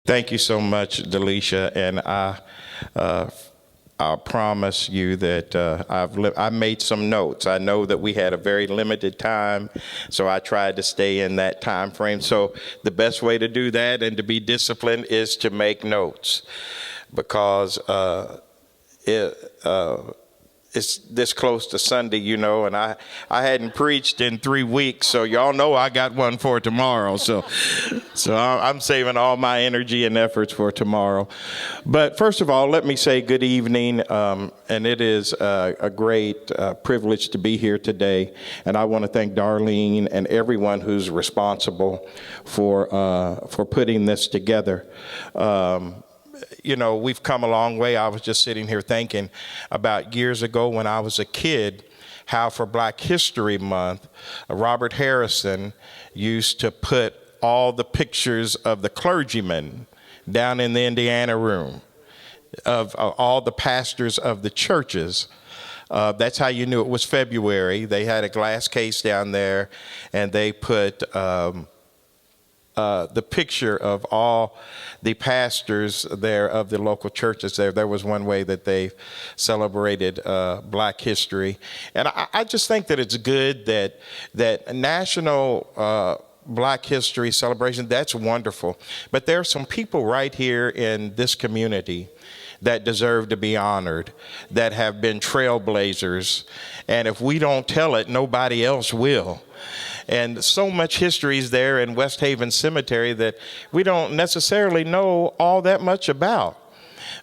Thank you so much, Delisha, and I promise you that I made some notes. I know that we had a very limited time, so I tried to stay in that time frame. So the best way to do that and to be disciplined is to make notes, because it's this close to Sunday, and I hadn't preached in 3 weeks, so y'all know I got one for tomorrow. So I'm saving all my energy and efforts for tomorrow. But first of all, let me say good evening, and it is a great privilege to be here today. And I want to thank Darlene and everyone who's responsible for putting this together. We've come a long way. I was just sitting here thinking about years ago when I was a kid, how for Black History Month, Robert Harrison used to put all the pictures of the clergymen down in the Indiana room, of all the pastors of the churches. That's how you knew it was February. They had a glass case down there, and they put the picture of all the pastors there of the local churches there. There was one way that they celebrated Black history. And I just think that it's good that National Black History Celebration, that's wonderful. But there are some people right here in this community that deserve to be honored, that have been trailblazers. And if we don't tell it, nobody else will. And so much history is there in West Haven Cemetery that we don't necessarily know all that much about.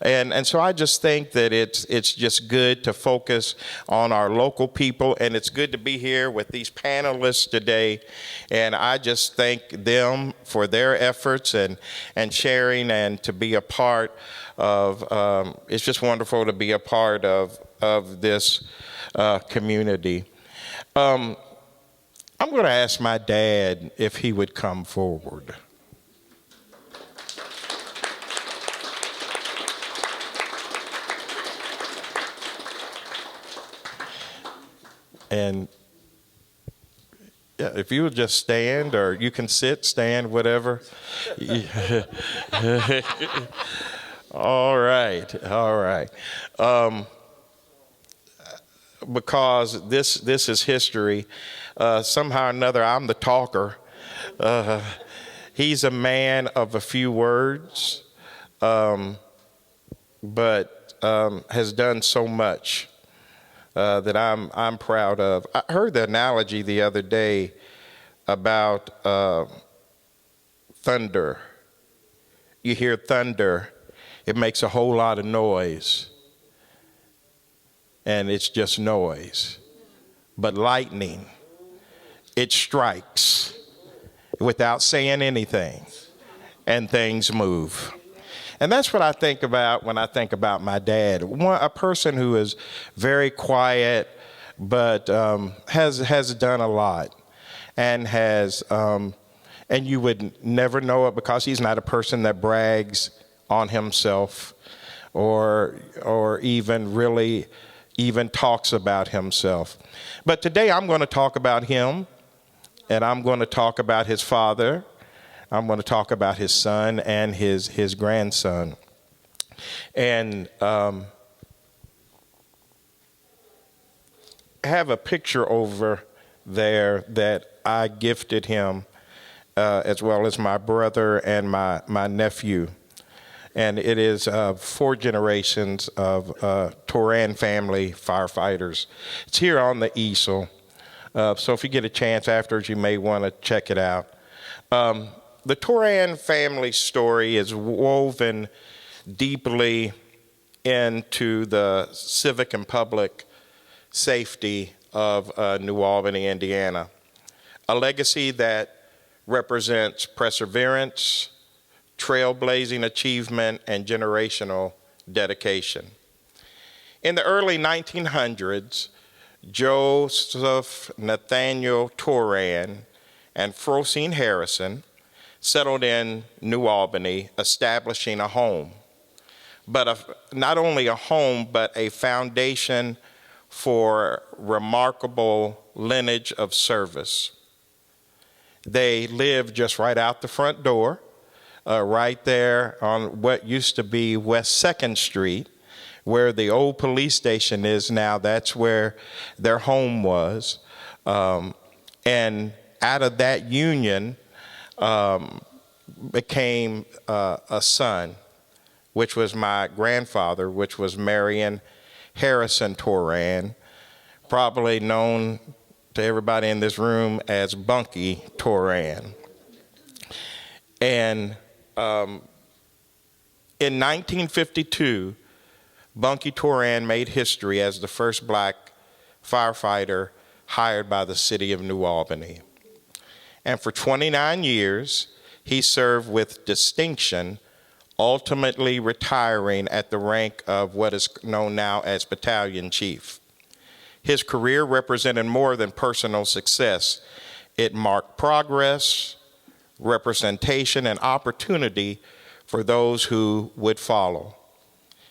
And so I just think that it's just good to focus on our local people, and it's good to be here with these panelists today. And I just thank them for their efforts and sharing, and to be a part of, it's just wonderful to be a part of this community. I'm going to ask my dad if he would come forward. And yeah, if you would just stand, or you can sit, stand, whatever. All right. Because this is history. Somehow or another, I'm the talker. He's a man of a few words, but has done so much that I'm proud of. I heard the analogy the other day about thunder. You hear thunder, it makes a whole lot of noise, and it's just noise. But lightning, it strikes without saying anything, and things move. And that's what I think about when I think about my dad. A person who is very quiet, but has done a lot, and and you would never know it, because he's not a person that brags on himself or even talks about himself. But today I'm going to talk about him, and I'm going to talk about his father. I'm going to talk about his son and his grandson. And I have a picture over there that I gifted him, as well as my brother and my nephew. And it is 4 generations of Toran family firefighters. It's here on the easel. So if you get a chance afterwards, you may want to check it out. The Toran family story is woven deeply into the civic and public safety of New Albany, Indiana. A legacy that represents perseverance, trailblazing achievement, and generational dedication. In the early 1900s, Joseph Nathaniel Toran and Frosine Harrison settled in New Albany, establishing a home. But not only a home, but a foundation for remarkable lineage of service. They lived just right out the front door right there on what used to be West 2nd Street, where the old police station is now. That's where their home was. And out of that union became a son, which was my grandfather, which was Marion Harrison Toran, probably known to everybody in this room as Bunky Toran. And in 1952, Bunky Toran made history as the first black firefighter hired by the city of New Albany. And for 29 years, he served with distinction, ultimately retiring at the rank of what is known now as battalion chief. His career represented more than personal success. It marked progress, representation, and opportunity for those who would follow.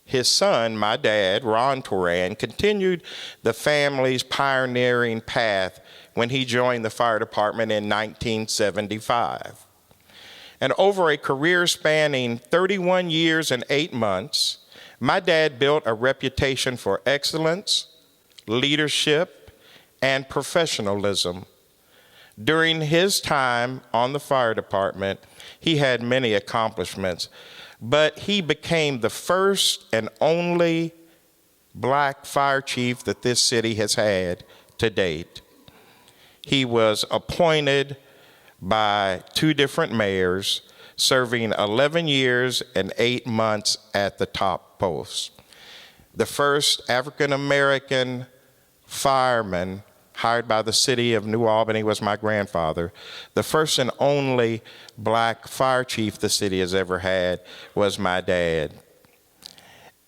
His son, my dad, Ron Toran, continued the family's pioneering path when he joined the fire department in 1975. And over a career spanning 31 years and 8 months, my dad built a reputation for excellence, leadership, and professionalism. During his time on the fire department, he had many accomplishments, but he became the first and only black fire chief that this city has had to date. He was appointed by 2 different mayors, serving 11 years and 8 months at the top post. The first African-American fireman hired by the city of New Albany was my grandfather. The first and only black fire chief the city has ever had was my dad.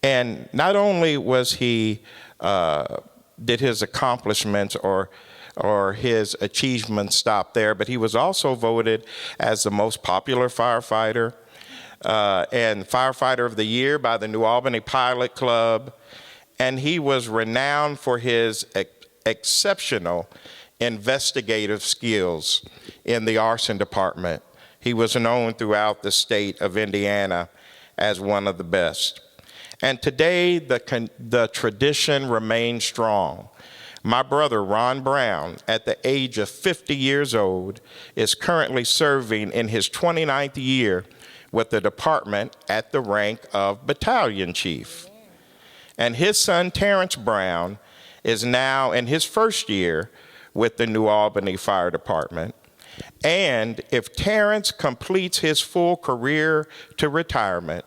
And not only was he, did his accomplishments or his achievements stop there, but he was also voted as the most popular firefighter and firefighter of the year by the New Albany Pilot Club. And he was renowned for his exceptional investigative skills in the arson department. He was known throughout the state of Indiana as one of the best. And today, the tradition remains strong. My brother, Ron Brown, at the age of 50 years old, is currently serving in his 29th year with the department at the rank of battalion chief. And his son, Terrence Brown, is now in his first year with the New Albany Fire Department. And if Terrence completes his full career to retirement,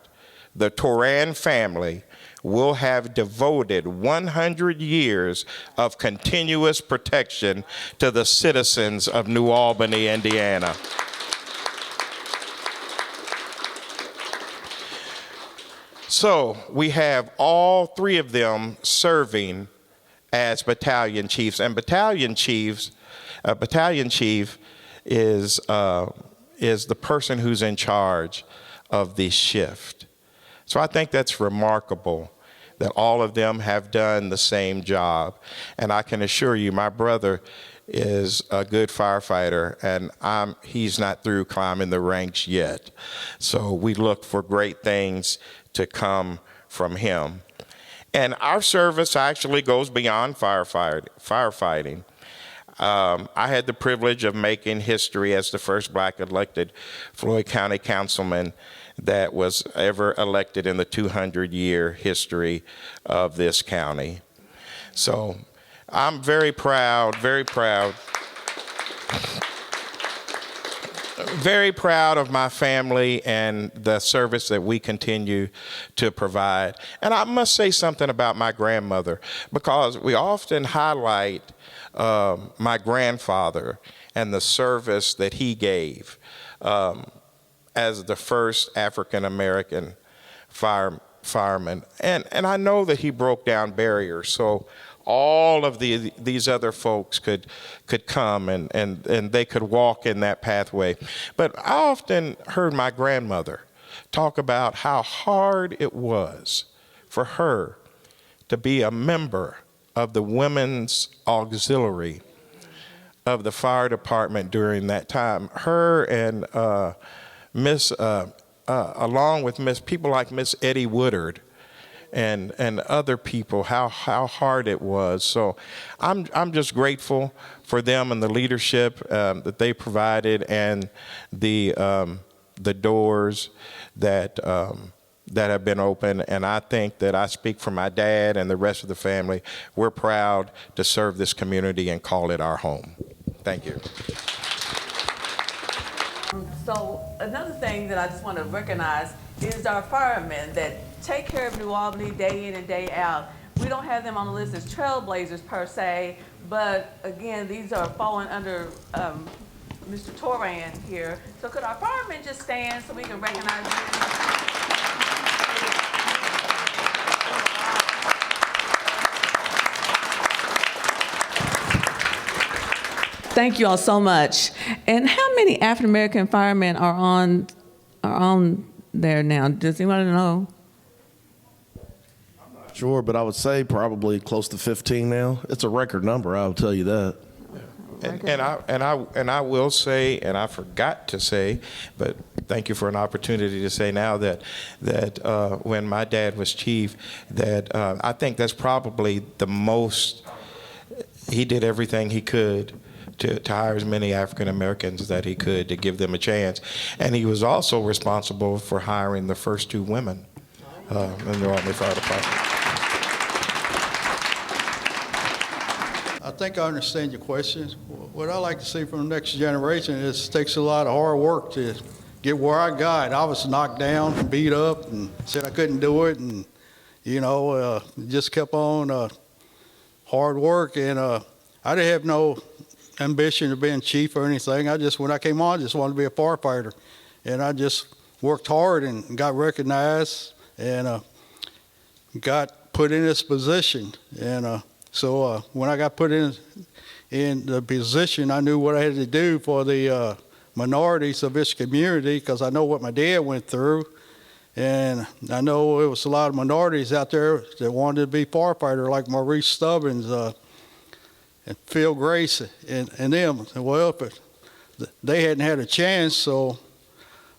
the Toran family will have devoted 100 years of continuous protection to the citizens of New Albany, Indiana. So we have all 3 of them serving as battalion chiefs, and battalion chief is the person who's in charge of the shift. So I think that's remarkable that all of them have done the same job. And I can assure you, my brother is a good firefighter, and he's not through climbing the ranks yet. So we look for great things to come from him. And our service actually goes beyond firefighting. I had the privilege of making history as the first black elected Floyd County Councilman that was ever elected in the 200-year history of this county. So I'm very proud of my family and the service that we continue to provide. And I must say something about my grandmother, because we often highlight my grandfather and the service that he gave as the first African-American fireman. And I know that he broke down barriers, so all of these other folks could come and they could walk in that pathway. But I often heard my grandmother talk about how hard it was for her to be a member of the Women's Auxiliary of the fire department during that time. Her and Miss along with people like Miss Eddie Woodard and other people, how hard it was. So I'm just grateful for them and the leadership that they provided, and the doors that have been open. And I think that I speak for my dad and the rest of the family. We're proud to serve this community and call it our home. Thank you. So another thing that I just want to recognize is our firemen that take care of New Albany day in and day out. We don't have them on the list as trailblazers per se, but again, these are falling under Mr. Toran here. So could our firemen just stand so we can recognize them? Thank you all so much. And how many African American firemen are on there now? Does anyone know? Sure, but I would say probably close to 15 now. It's a record number, I'll tell you that. And I will say, and I forgot to say, but thank you for an opportunity to say now that when my dad was chief, that I think that's probably the most. He did everything he could to hire as many African Americans that he could to give them a chance, and he was also responsible for hiring the first 2 women in the New Albany Fire Department. I think I understand your question. What I like to see from the next generation is it takes a lot of hard work to get where I got. I was knocked down and beat up and said I couldn't do it, and just kept on hard work, and I didn't have no ambition of being chief or anything. When I came on, I just wanted to be a firefighter, and I just worked hard and got recognized and got put in this position. And so when I got put in the position, I knew what I had to do for the minorities of this community, because I know what my dad went through, and I know there was a lot of minorities out there that wanted to be firefighter, like Maurice Stubbins and Phil Grace and them. Well, they hadn't had a chance, so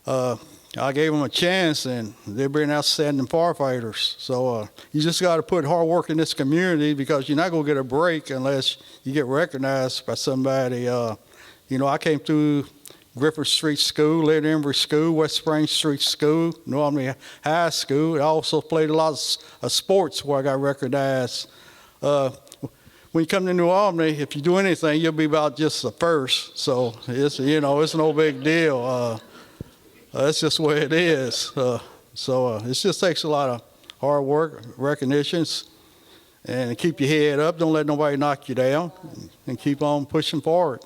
I gave them a chance, and they've been outstanding firefighters. So you just got to put hard work in this community, because you're not going to get a break unless you get recognized by somebody. I came through Griffith Street School, Lady Embry School, West Spring Street School, New Albany High School. I also played a lot of sports where I got recognized. When you come to New Albany, if you do anything, you'll be about just the first. So it's no big deal. That's just the way it is. So it just takes a lot of hard work, recognitions, and keep your head up. Don't let nobody knock you down, and keep on pushing forward.